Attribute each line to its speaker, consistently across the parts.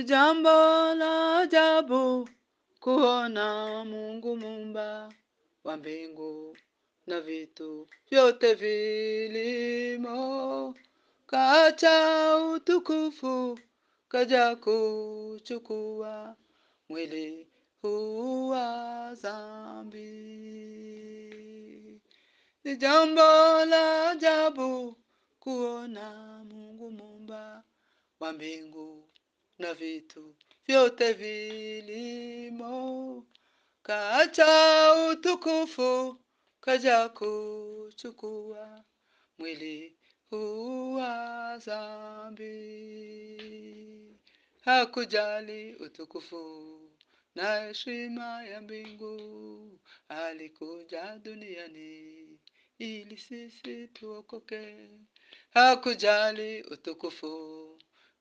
Speaker 1: jambo la ajabu kuona Mungu Muumba wa mbingu na vitu vyote vilimo, kaacha utukufu kaja kuchukua mwili huu wa dhambi. Ni jambo la ajabu kuona Mungu Muumba wa mbingu na vitu vyote vilimo, kaacha utukufu kaja kuchukua mwili huu wa dhambi. Hakujali utukufu na heshima ya mbingu, alikuja duniani ili sisi tuokoke. Hakujali utukufu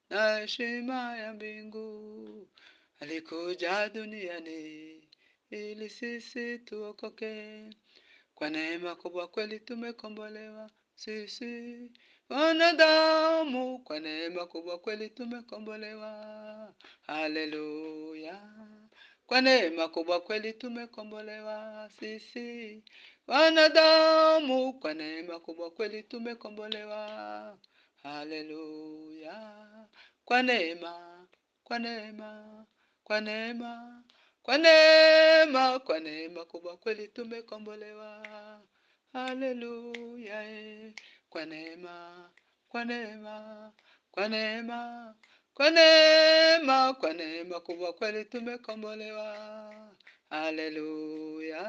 Speaker 1: na heshima ya mbingu, alikuja duniani ili sisi tuokoke. Kwa neema kubwa kweli tumekombolewa sisi wanadamu, kwa neema kubwa kweli tumekombolewa. Haleluya! Kwa neema kubwa kweli tumekombolewa sisi wanadamu, kwa neema kubwa kweli tumekombolewa. Haleluya! Kwa neema, kwa neema, kwa neema, kwa neema, kwa neema kubwa kweli tumekombolewa. Haleluya! Kwa neema, kwa neema, kwa neema, kwa neema, kwa neema kubwa kweli tumekombolewa. Haleluya!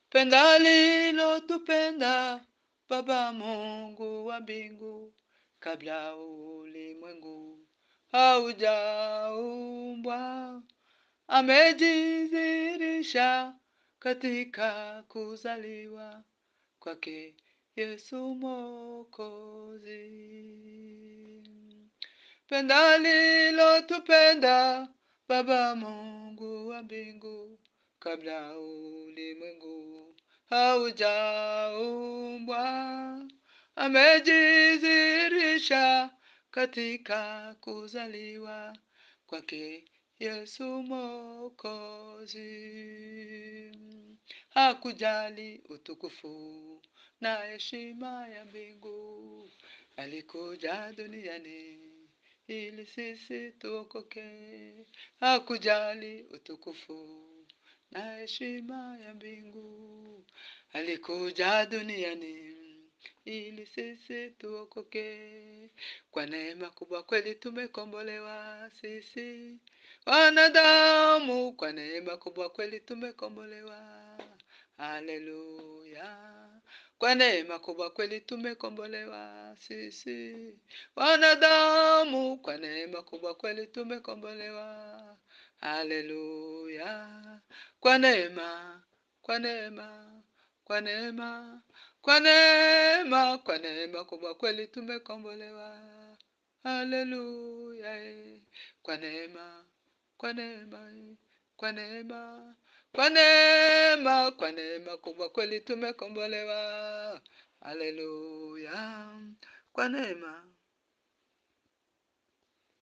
Speaker 1: Penda alilotupenda Baba Mungu wa mbingu, kabla ulimwengu haujaumbwa, amejidhihirisha katika kuzaliwa kwake Yesu Mwokozi. Penda alilotupenda Baba Mungu wa mbingu, kabla ulimwengu haujaumbwa, amejidhihirisha katika kuzaliwa kwake Yesu Mwokozi. Hakujali utukufu na heshima ya mbingu, alikuja duniani ili sisi tuokoke. Hakujali utukufu na heshima ya mbingu, alikuja duniani ili sisi tuokoke. Kwa neema kubwa kweli tumekombolewa sisi wanadamu, kwa neema kubwa kweli tumekombolewa. Haleluya! Kwa neema kubwa kweli tumekombolewa sisi wanadamu, kwa neema kubwa kweli tumekombolewa. Haleluya! Kwa neema, kwa neema, kwa neema, kwa neema, kwa neema kubwa kweli tumekombolewa. Haleluya! Kwa neema, kwa neema, kwa neema, kwa neema, kwa neema kubwa kweli tumekombolewa. Haleluya! Kwa neema